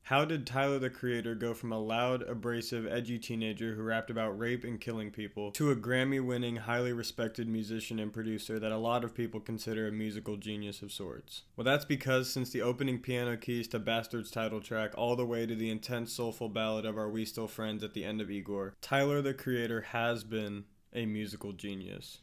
How did Tyler the Creator go from a loud, abrasive, edgy teenager who rapped about rape and killing people to a Grammy-winning, highly respected musician and producer that a lot of people consider a musical genius of sorts? Well, that's because since the opening piano keys to Bastard's title track all the way to the intense, soulful ballad of Are We Still Friends at the end of IGOR, Tyler the Creator has been a musical genius.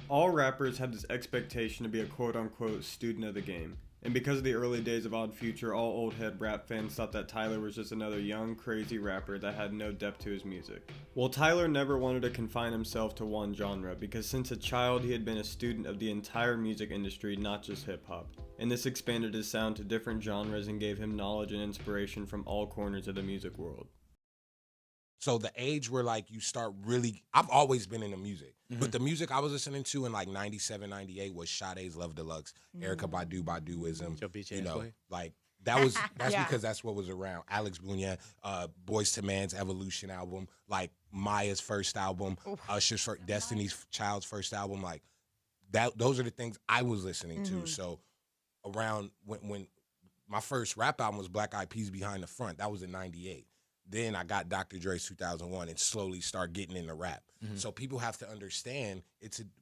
All rappers have this expectation to be a quote-unquote student of the game. And because of the early days of Odd Future, all old head rap fans thought that Tyler was just another young, crazy rapper that had no depth to his music. Well, Tyler never wanted to confine himself to one genre, because since a child he had been a student of the entire music industry, not just hip-hop. And this expanded his sound to different genres and gave him knowledge and inspiration from all corners of the music world. So the age where like you start really, I've always been into music, but the music I was listening to in like 97, 98 was Sade's Love Deluxe, Erykah Baduism, you know, like that's because that's what was around. Alex Bunya, Boyz II Men's Evolution album, like Maya's first album, Usher's Destiny's Child's first album, like that. Those are the things I was listening to. So around when my first rap album was Black Eyed Peas Behind the Front, that was in 98. Then I got Dr. Dre's 2001 and slowly start getting into rap. So people have to understand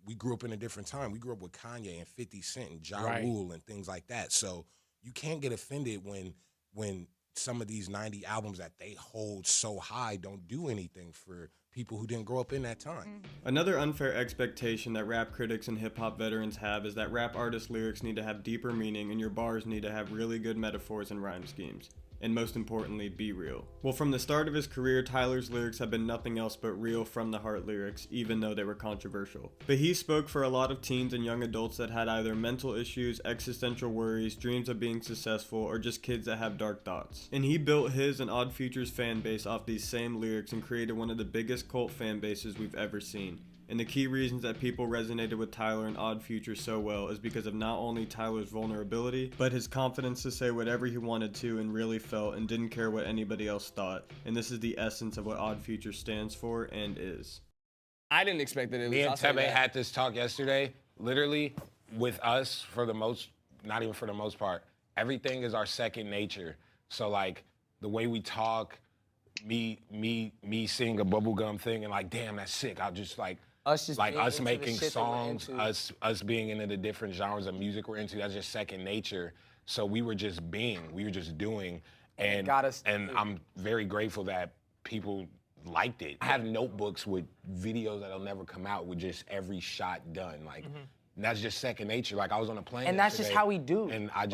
we grew up in a different time. We grew up with Kanye and 50 Cent and Ja Rule and things like that. So you can't get offended when some of these 90 albums that they hold so high don't do anything for people who didn't grow up in that time. Another unfair expectation that rap critics and hip-hop veterans have is that rap artists' lyrics need to have deeper meaning and your bars need to have really good metaphors and rhyme schemes. And most importantly, be real. Well, from the start of his career, Tyler's lyrics have been nothing else but real from the heart lyrics, even though they were controversial. But he spoke for a lot of teens and young adults that had either mental issues, existential worries, dreams of being successful, or just kids that have dark thoughts. And he built his and Odd Future's fan base off these same lyrics and created one of the biggest cult fan bases we've ever seen. And the key reasons that people resonated with Tyler and Odd Future so well is because of not only Tyler's vulnerability, but his confidence to say whatever he wanted to and really felt and didn't care what anybody else thought. And this is the essence of what Odd Future stands for and is. I didn't expect that it was. Me and Tebe had this talk yesterday, literally with us not even for the most part, everything is our second nature. So like the way we talk, me seeing a bubblegum thing and like, damn, that's sick. I'll just like, us making songs, us being into the different genres of music we're into, that's just second nature. So we were just doing, and I'm very grateful that people liked it. I have notebooks with videos that'll never come out with just every shot done, like. And that's just second nature. Like I was on a plane and that's just how we do. And I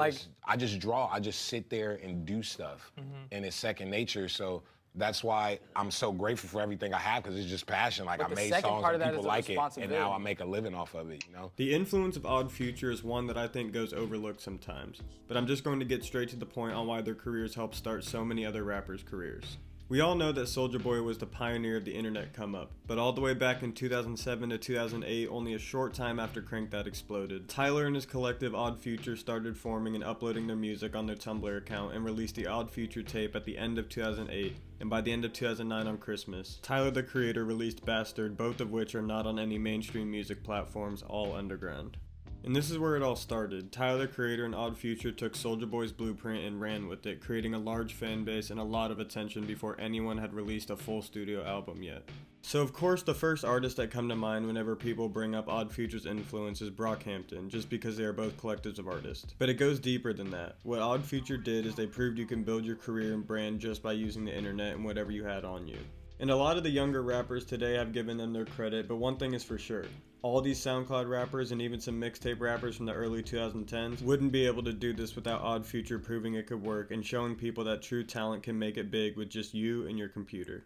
just draw. I just sit there and do stuff, and it's second nature. So that's why I'm so grateful for everything I have, because it's just passion. Like I made songs and people like it, and now I make a living off of it, you know? The influence of Odd Future is one that I think goes overlooked sometimes, but I'm just going to get straight to the point on why their careers helped start so many other rappers' careers. We all know that Soulja Boy was the pioneer of the internet come up, but all the way back in 2007 to 2008, only a short time after Crank That exploded, Tyler and his collective Odd Future started forming and uploading their music on their Tumblr account and released the Odd Future tape at the end of 2008, and by the end of 2009 on Christmas, Tyler the Creator released Bastard, both of which are not on any mainstream music platforms, all underground. And this is where it all started. Tyler the Creator and Odd Future took Soulja Boy's blueprint and ran with it, creating a large fan base and a lot of attention before anyone had released a full studio album yet. So of course the first artists that come to mind whenever people bring up Odd Future's influence is Brockhampton, just because they are both collectives of artists. But it goes deeper than that. What Odd Future did is they proved you can build your career and brand just by using the internet and whatever you had on you. And a lot of the younger rappers today have given them their credit, but one thing is for sure. All these SoundCloud rappers and even some mixtape rappers from the early 2010s wouldn't be able to do this without Odd Future proving it could work and showing people that true talent can make it big with just you and your computer.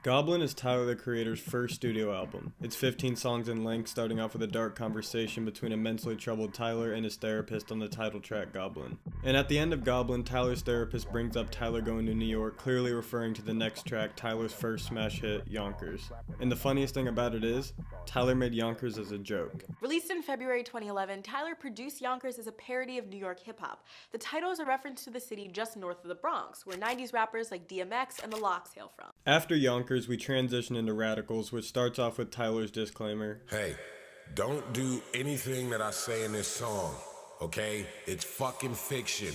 Goblin is Tyler the Creator's first studio album. It's 15 songs in length, starting off with a dark conversation between a mentally troubled Tyler and his therapist on the title track Goblin. And at the end of Goblin, Tyler's therapist brings up Tyler going to New York, clearly referring to the next track, Tyler's first smash hit, Yonkers. And the funniest thing about it is, Tyler made Yonkers as a joke. Released in February 2011, Tyler produced Yonkers as a parody of New York hip-hop. The title is a reference to the city just north of the Bronx, where 90s rappers like DMX and the Lox hail from. After Yonkers, we transition into Radicals, which starts off with Tyler's disclaimer. Hey, don't do anything that I say in this song, okay? It's fucking fiction.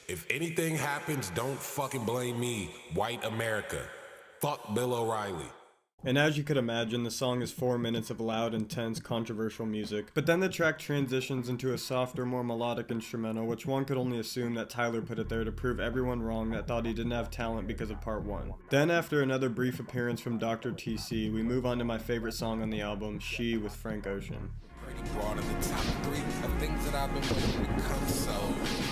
If anything happens, don't fucking blame me, white America. Fuck Bill O'Reilly. And as you could imagine, the song is 4 minutes of loud, intense, controversial music. But then the track transitions into a softer, more melodic instrumental, which one could only assume that Tyler put it there to prove everyone wrong that thought he didn't have talent because of part 1. Then after another brief appearance from Dr. TC, we move on to my favorite song on the album, She with Frank Ocean. Pretty broad in the top 3 of things that I've been waiting to come so.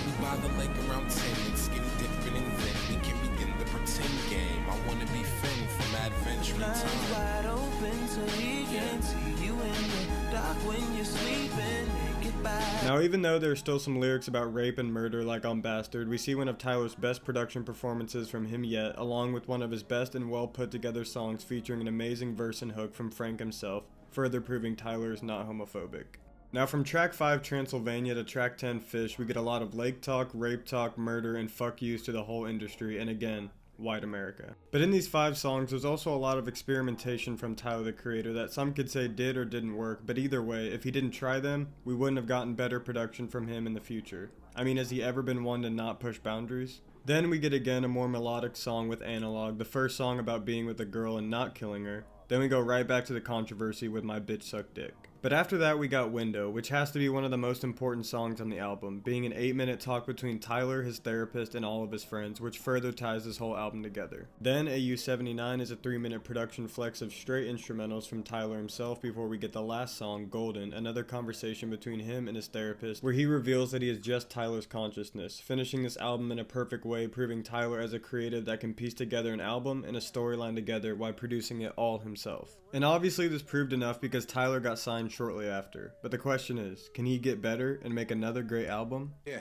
We by the lake around 10 and skinny dipping and then we can begin the pretend game. I wanna be Finn from Adventure Time. Wide open so he can see you in the dark when you're sleeping. Goodbye. Now even though there are still some lyrics about rape and murder like on Bastard, we see one of Tyler's best production performances from him yet, along with one of his best and well put together songs featuring an amazing verse and hook from Frank himself, further proving Tyler is not homophobic. Now from track 5 Transylvania to track 10 Fish, we get a lot of lake talk, rape talk, murder, and fuck yous to the whole industry, and again, white America. But in these 5 songs, there's also a lot of experimentation from Tyler the Creator that some could say did or didn't work, but either way, if he didn't try them, we wouldn't have gotten better production from him in the future. I mean, has he ever been one to not push boundaries? Then we get again a more melodic song with Analog, the first song about being with a girl and not killing her. Then we go right back to the controversy with My Bitch Suck Dick. But after that we got Window, which has to be one of the most important songs on the album, being an 8-minute talk between Tyler, his therapist, and all of his friends, which further ties this whole album together. Then AU79 is a 3-minute production flex of straight instrumentals from Tyler himself before we get the last song, Golden, another conversation between him and his therapist, where he reveals that he is just Tyler's consciousness, finishing this album in a perfect way, proving Tyler as a creative that can piece together an album and a storyline together while producing it all himself. And obviously this proved enough because Tyler got signed shortly after. But the question is, can he get better and make another great album? Yeah,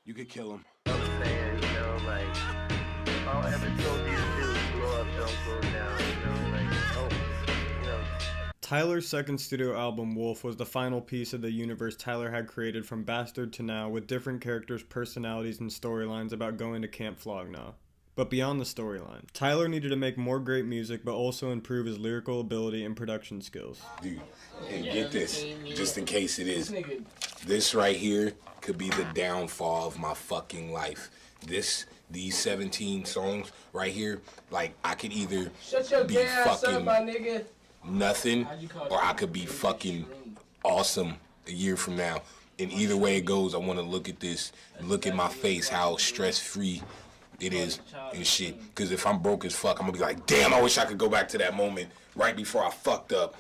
you could kill him. I'm saying, you know, like, all I ever told you to do is blow up, don't go down, you know, like, oh, you know. Tyler's second studio album, Wolf, was the final piece of the universe Tyler had created from Bastard to now, with different characters, personalities, and storylines about going to Camp Flog Gnaw. But beyond the storyline, Tyler needed to make more great music but also improve his lyrical ability and production skills. Dude, and get this, just in case it is. This right here could be the downfall of my fucking life. These 17 songs right here, like I could either be fucking nothing or I could be fucking awesome a year from now. And either way it goes, I want to look at this, look at my face, how stress-free it is and shit. Because if I'm broke as fuck, I'm gonna be like, damn, I wish I could go back to that moment right before I fucked up.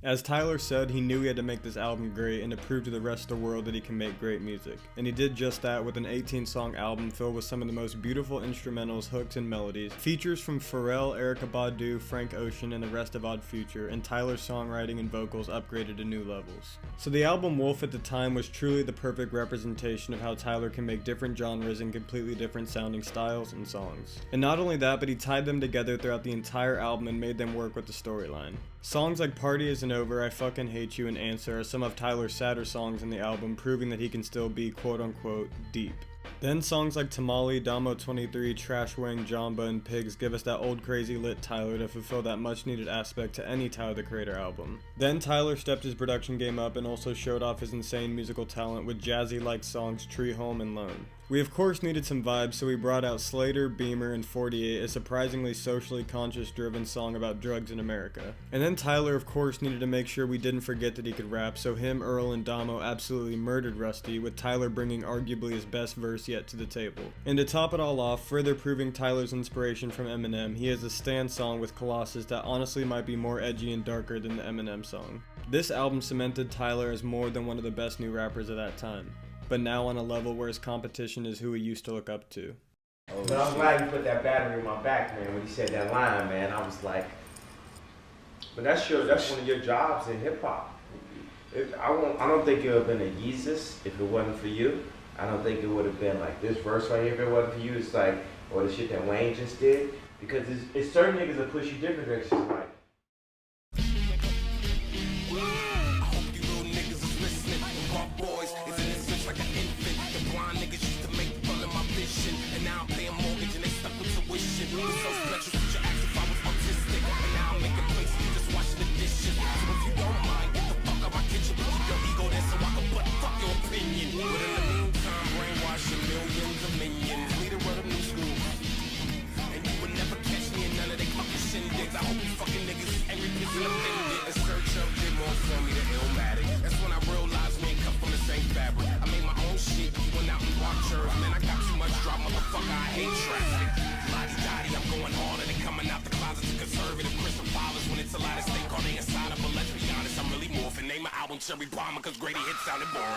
As Tyler said, he knew he had to make this album great and to prove to the rest of the world that he can make great music. And he did just that with an 18-song album filled with some of the most beautiful instrumentals, hooks, and melodies, features from Pharrell, Erykah Badu, Frank Ocean, and the rest of Odd Future, and Tyler's songwriting and vocals upgraded to new levels. So the album Wolf at the time was truly the perfect representation of how Tyler can make different genres and completely different sounding styles and songs. And not only that, but he tied them together throughout the entire album and made them work with the storyline. Songs like Party Isn't Over, I Fucking Hate You, and Answer are some of Tyler's sadder songs in the album, proving that he can still be quote-unquote deep. Then songs like Tamale, Damo 23, Trash Wang, Jamba, and Pigs give us that old crazy lit Tyler to fulfill that much needed aspect to any Tyler the Creator album. Then Tyler stepped his production game up and also showed off his insane musical talent with jazzy-like songs Tree Home and Lone. We of course needed some vibes, so we brought out Slater, Beamer, and 48, a surprisingly socially conscious driven song about drugs in America. And then Tyler of course needed to make sure we didn't forget that he could rap, so him, Earl, and Damo absolutely murdered Rusty, with Tyler bringing arguably his best verse yet to the table. And to top it all off, further proving Tyler's inspiration from Eminem, he has a Stan song with Colossus that honestly might be more edgy and darker than the Eminem song. This album cemented Tyler as more than one of the best new rappers of that time. but now on a level where his competition is who he used to look up to. But I'm glad you put that battery in my back, man, when you said that line, man. I was like, but that's one of your jobs in hip hop. I don't think it would have been a Yeezus if it wasn't for you. I don't think it would have been like this verse right here if it wasn't for you. It's like, or the shit that Wayne just did. Because it's certain niggas that push you different directions, like.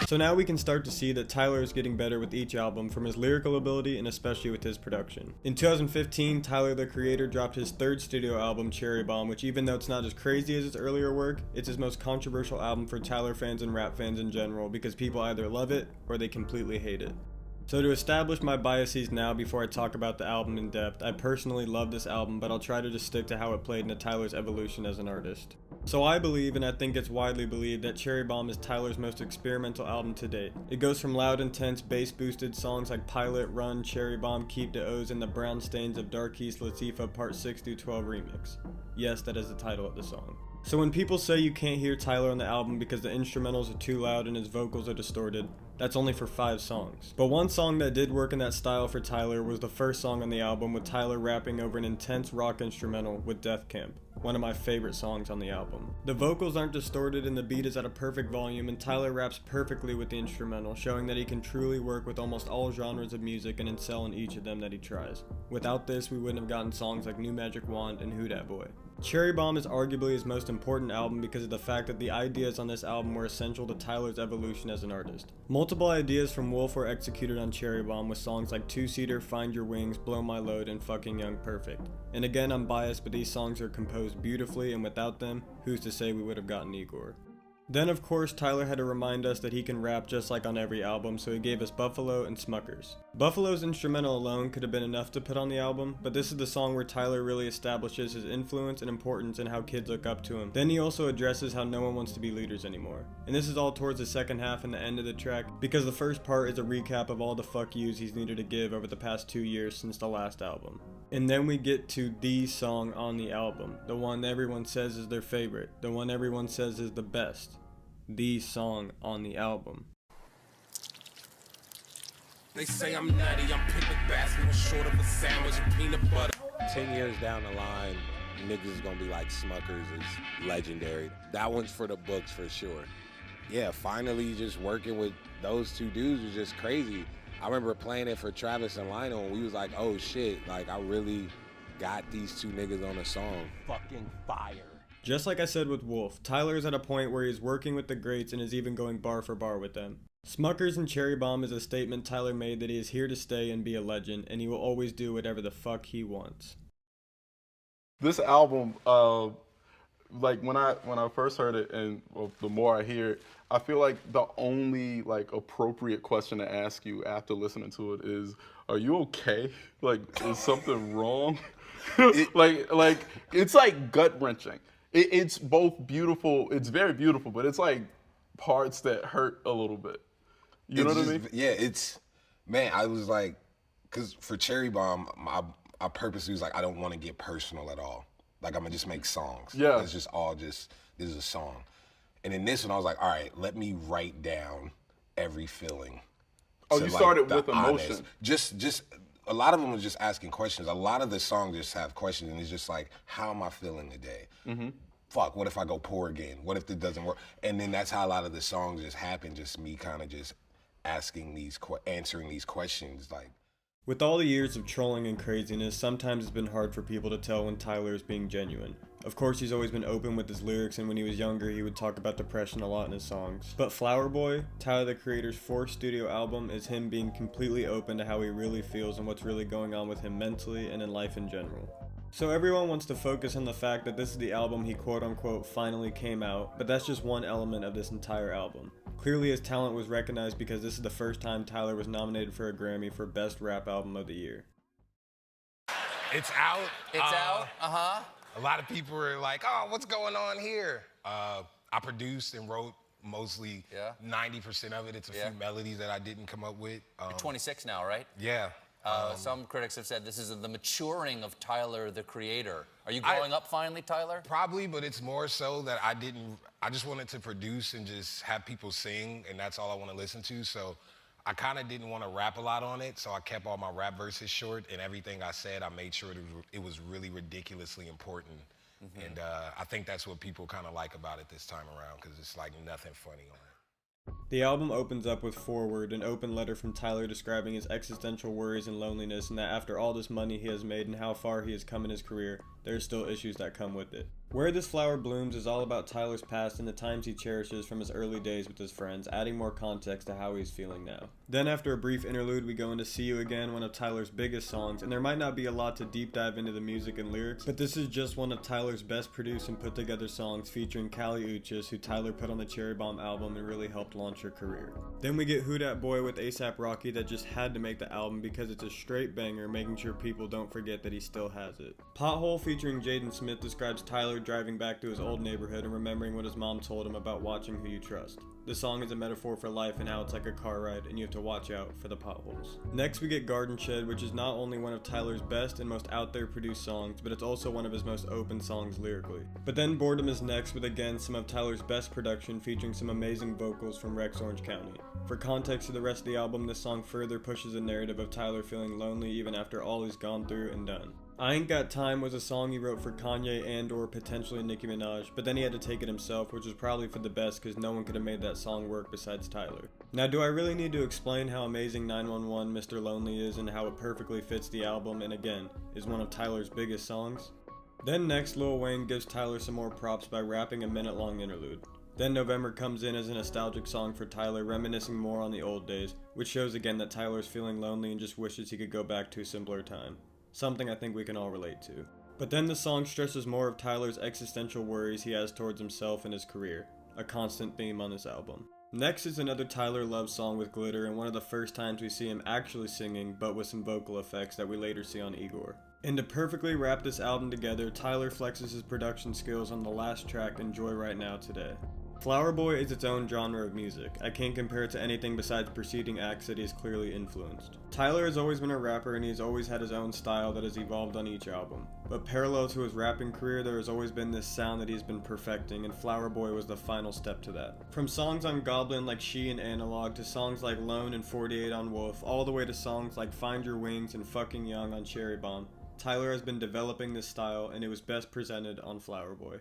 So now we can start to see that Tyler is getting better with each album, from his lyrical ability and especially with his production. In 2015, Tyler the Creator dropped his third studio album, Cherry Bomb, which even though it's not as crazy as his earlier work, it's his most controversial album for Tyler fans and rap fans in general because people either love it or they completely hate it. So to establish my biases now before I talk about the album in depth, I personally love this album, but I'll try to just stick to how it played into Tyler's evolution as an artist. So I believe, and I think it's widely believed, that Cherry Bomb is Tyler's most experimental album to date. It goes from loud, intense, bass-boosted songs like Pilot, Run, Cherry Bomb, Keep the O's, and the Brown Stains of Dark East Latifah Part 6 through 12 remix. Yes, that is the title of the song. So when people say you can't hear Tyler on the album because the instrumentals are too loud and his vocals are distorted, that's only for 5 songs. But one song that did work in that style for Tyler was the first song on the album, with Tyler rapping over an intense rock instrumental with Death Camp, one of my favorite songs on the album. The vocals aren't distorted and the beat is at a perfect volume, and Tyler raps perfectly with the instrumental, showing that he can truly work with almost all genres of music and excel in each of them that he tries. Without this, we wouldn't have gotten songs like New Magic Wand and Who Dat Boy. Cherry Bomb is arguably his most important album because of the fact that the ideas on this album were essential to Tyler's evolution as an artist. Multiple ideas from Wolf were executed on Cherry Bomb with songs like Two-Seater, Find Your Wings, Blow My Load, and Fucking Young Perfect. And again, I'm biased, but these songs are composed beautifully, and without them, who's to say we would have gotten Igor? Then of course Tyler had to remind us that he can rap just like on every album, so he gave us Buffalo and Smuckers. Buffalo's instrumental alone could have been enough to put on the album, but this is the song where Tyler really establishes his influence and importance and how kids look up to him. Then he also addresses how no one wants to be leaders anymore. And this is all towards the second half and the end of the track, because the first part is a recap of all the fuck yous he's needed to give over the past 2 years since the last album. And then we get to the song on the album, the one everyone says is their favorite, the one everyone says is the best. The song on the album. They say I'm nutty, I'm picnic basket, short of a sandwich and peanut butter. 10 years down the line, niggas is gonna be like Smuckers is legendary. That one's for the books for sure. Yeah, finally just working with those two dudes was just crazy. I remember playing it for Travis and Lionel, and we was like, oh shit, like I really got these two niggas on a song. Fucking fire. Just like I said with Wolf, Tyler is at a point where he's working with the greats and is even going bar for bar with them. Smuckers and Cherry Bomb is a statement Tyler made that he is here to stay and be a legend, and he will always do whatever the fuck he wants. This album, like when I first heard it, and well, the more I hear it, I feel like the only like appropriate question to ask you after listening to it is, "Are you okay? Like, is something wrong?" like it's like gut wrenching. It's both beautiful. It's very beautiful, but it's like parts that hurt a little bit. You know what I mean? Yeah, man, I was like, because for Cherry Bomb, I purposely was like, I don't want to get personal at all. Like, I'm going to just make songs. Yeah. It's just all this is a song. And in this one, I was like, all right, let me write down every feeling. Oh, you started with emotion. Just a lot of them was just asking questions. A lot of the songs just have questions, and it's just like, how am I feeling today? Mm-hmm. Fuck, what if I go poor again? What if it doesn't work? And then that's how a lot of the songs just happen, just me kind of just asking answering these questions. Like, With all the years of trolling and craziness, sometimes it's been hard for people to tell when Tyler is being genuine. Of course, he's always been open with his lyrics, and when he was younger, he would talk about depression a lot in his songs. But Flower Boy, Tyler the Creator's fourth studio album, is him being completely open to how he really feels and what's really going on with him mentally and in life in general. So everyone wants to focus on the fact that this is the album he quote-unquote finally came out, but that's just one element of this entire album. Clearly his talent was recognized because this is the first time Tyler was nominated for a Grammy for Best Rap Album of the Year. It's out. It's out. A lot of people are like, oh, what's going on here? I produced and wrote mostly 90% of it. It's a few melodies that I didn't come up with. You're 26 now, right? Yeah. Some critics have said this is the maturing of Tyler, the Creator. Are you growing up finally, Tyler? Probably, but it's more so that I just wanted to produce and just have people sing, and that's all I want to listen to. So I kind of didn't want to rap a lot on it, so I kept all my rap verses short, and everything I said, I made sure it was really ridiculously important. And I think that's what people kind of like about it this time around, because it's like nothing funny on it. The album opens up with Forward, an open letter from Tyler describing his existential worries and loneliness, and that after all this money he has made and how far he has come in his career, there are still issues that come with it. Where This Flower Blooms is all about Tyler's past and the times he cherishes from his early days with his friends, adding more context to how he's feeling now. Then after a brief interlude, we go into See You Again, one of Tyler's biggest songs, and there might not be a lot to deep dive into the music and lyrics, but this is just one of Tyler's best produced and put together songs featuring Kali Uchis, who Tyler put on the Cherry Bomb album and really helped launch her career. Then we get Who Dat Boy with A$AP Rocky that just had to make the album because it's a straight banger, making sure people don't forget that he still has it. Pothole featuring Jaden Smith describes Tyler driving back to his old neighborhood and remembering what his mom told him about watching who you trust. The song is a metaphor for life and how it's like a car ride and you have to watch out for the potholes. Next we get Garden Shed, which is not only one of Tyler's best and most out there produced songs, but it's also one of his most open songs lyrically. But then Boredom is next with again some of Tyler's best production featuring some amazing vocals from Rex Orange County. For context to the rest of the album, this song further pushes a narrative of Tyler feeling lonely even after all he's gone through and done. I Ain't Got Time was a song he wrote for Kanye and or potentially Nicki Minaj, but then he had to take it himself, which was probably for the best because no one could have made that song work besides Tyler. Now, do I really need to explain how amazing 911 Mr. Lonely is and how it perfectly fits the album and again, is one of Tyler's biggest songs? Then next, Lil Wayne gives Tyler some more props by rapping a minute-long interlude. Then November comes in as a nostalgic song for Tyler, reminiscing more on the old days, which shows again that Tyler's feeling lonely and just wishes he could go back to a simpler time. Something I think we can all relate to. But then the song stresses more of Tyler's existential worries he has towards himself and his career, a constant theme on this album. Next is another Tyler love song with Glitter, and one of the first times we see him actually singing, but with some vocal effects that we later see on Igor. And to perfectly wrap this album together, Tyler flexes his production skills on the last track, Enjoy Right Now Today. Flower Boy is its own genre of music. I can't compare it to anything besides preceding acts that he has clearly influenced. Tyler has always been a rapper and he's always had his own style that has evolved on each album. But parallel to his rapping career, there has always been this sound that he's been perfecting, and Flower Boy was the final step to that. From songs on Goblin like She and Analog, to songs like Lone and 48 on Wolf, all the way to songs like Find Your Wings and Fucking Young on Cherry Bomb, Tyler has been developing this style and it was best presented on Flower Boy.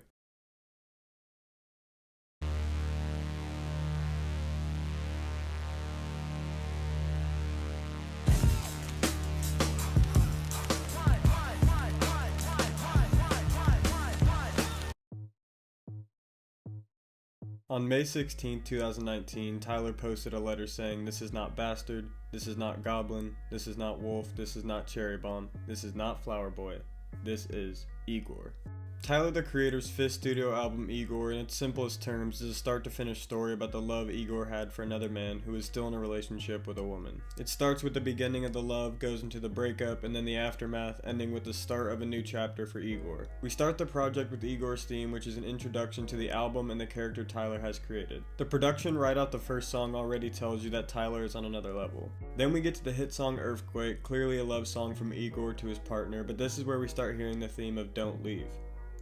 On May 16, 2019, Tyler posted a letter saying, "This is not Bastard, this is not Goblin, this is not Wolf, this is not Cherry Bomb, this is not Flower Boy, this is Igor." Tyler the Creator's fifth studio album, Igor, in its simplest terms, is a start-to-finish story about the love Igor had for another man who is still in a relationship with a woman. It starts with the beginning of the love, goes into the breakup, and then the aftermath, ending with the start of a new chapter for Igor. We start the project with Igor's theme, which is an introduction to the album and the character Tyler has created. The production right out the first song already tells you that Tyler is on another level. Then we get to the hit song Earthquake, clearly a love song from Igor to his partner, but this is where we start hearing the theme of Don't Leave.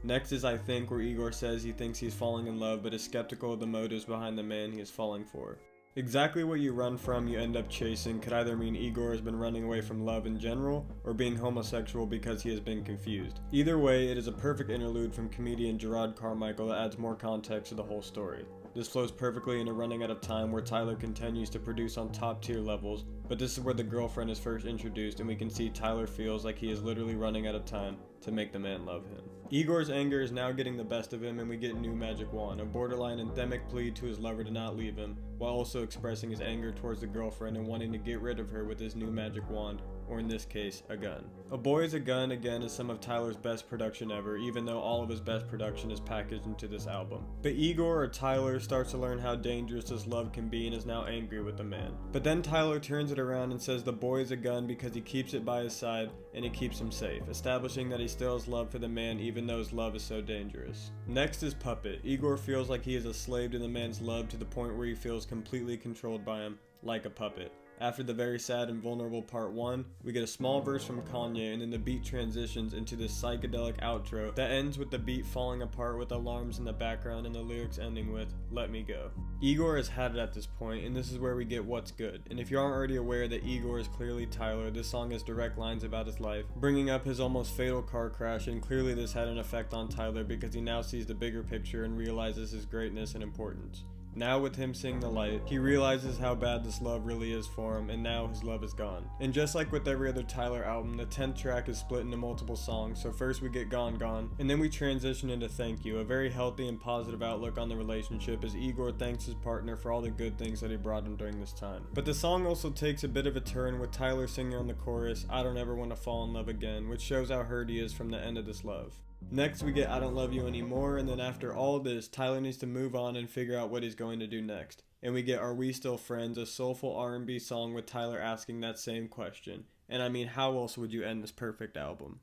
Next is I Think, where Igor says he thinks he's falling in love but is skeptical of the motives behind the man he is falling for. Exactly what you run from you end up chasing could either mean Igor has been running away from love in general or being homosexual because he has been confused. Either way, it is a perfect interlude from comedian Gerard Carmichael that adds more context to the whole story. This flows perfectly into running out of time, where Tyler continues to produce on top tier levels But this is where the girlfriend is first introduced, and we can see Tyler feels like he is literally running out of time to make the man love him. Igor's anger is now getting the best of him, and we get New Magic Wand, a borderline anthemic plea to his lover to not leave him, while also expressing his anger towards the girlfriend and wanting to get rid of her with his new magic wand, or in this case, a gun. A Boy is a Gun again is some of Tyler's best production ever, even though all of his best production is packaged into this album. But Igor, or Tyler, starts to learn how dangerous this love can be and is now angry with the man. But then Tyler turns it around and says the boy is a gun because he keeps it by his side and it keeps him safe, establishing that he still has love for the man even though his love is so dangerous. Next is Puppet. Igor feels like he is a slave to the man's love to the point where he feels completely controlled by him, like a puppet. After the very sad and vulnerable part 1, we get a small verse from Kanye, and then the beat transitions into this psychedelic outro that ends with the beat falling apart with alarms in the background and the lyrics ending with, "Let me go." Igor has had it at this point, and this is where we get What's Good. And if you aren't already aware that Igor is clearly Tyler, this song has direct lines about his life, bringing up his almost fatal car crash, and clearly this had an effect on Tyler because he now sees the bigger picture and realizes his greatness and importance. Now with him seeing the light, he realizes how bad this love really is for him, and now his love is gone. And just like with every other Tyler album, the 10th track is split into multiple songs, so first we get Gone Gone, and then we transition into Thank You, a very healthy and positive outlook on the relationship as Igor thanks his partner for all the good things that he brought him during this time. But the song also takes a bit of a turn with Tyler singing on the chorus, "I don't ever want to fall in love again," which shows how hurt he is from the end of this love. Next we get I Don't Love You Anymore, and then after all this, Tyler needs to move on and figure out what he's going to do next. And we get Are We Still Friends, a soulful R&B song with Tyler asking that same question. And I mean, how else would you end this perfect album?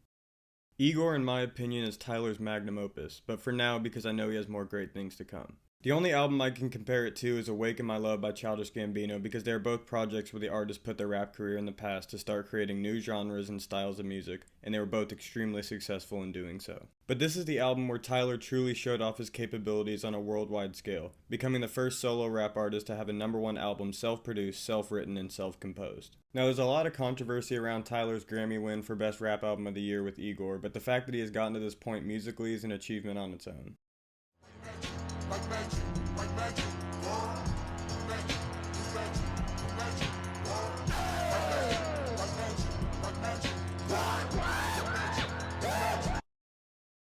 Igor, in my opinion, is Tyler's magnum opus, but for now because I know he has more great things to come. The only album I can compare it to is Awaken My Love by Childish Gambino because they are both projects where the artist put their rap career in the past to start creating new genres and styles of music, and they were both extremely successful in doing so. But this is the album where Tyler truly showed off his capabilities on a worldwide scale, becoming the first solo rap artist to have a #1 album self-produced, self-written, and self-composed. Now there's a lot of controversy around Tyler's Grammy win for Best Rap Album of the Year with Igor, but the fact that he has gotten to this point musically is an achievement on its own.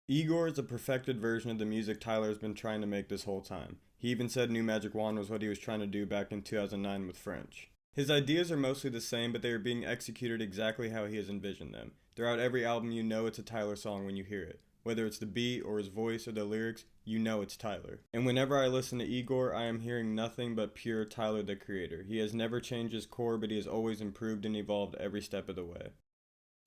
Igor is a perfected version of the music Tyler's been trying to make this whole time. He even said New Magic Wand was what he was trying to do back in 2009 with French. His ideas are mostly the same, but they are being executed exactly how he has envisioned them. Throughout every album you know it's a Tyler song when you hear it. Whether it's the beat or his voice or the lyrics, you know it's Tyler. And whenever I listen to Igor, I am hearing nothing but pure Tyler the Creator. He has never changed his core, but he has always improved and evolved every step of the way.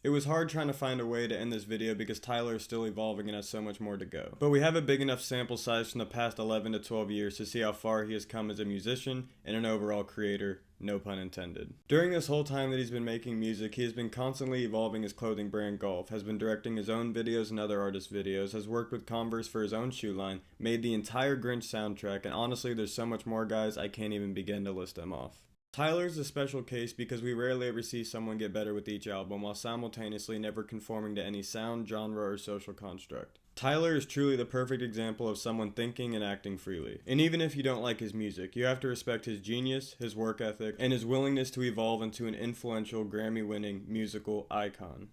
It was hard trying to find a way to end this video because Tyler is still evolving and has so much more to go. But we have a big enough sample size from the past 11 to 12 years to see how far he has come as a musician and an overall creator, no pun intended. During this whole time that he's been making music, he has been constantly evolving his clothing brand Golf, has been directing his own videos and other artists' videos, has worked with Converse for his own shoe line, made the entire Grinch soundtrack, and honestly there's so much more guys I can't even begin to list them off. Tyler's a special case because we rarely ever see someone get better with each album while simultaneously never conforming to any sound, genre, or social construct. Tyler is truly the perfect example of someone thinking and acting freely. And even if you don't like his music, you have to respect his genius, his work ethic, and his willingness to evolve into an influential Grammy-winning musical icon.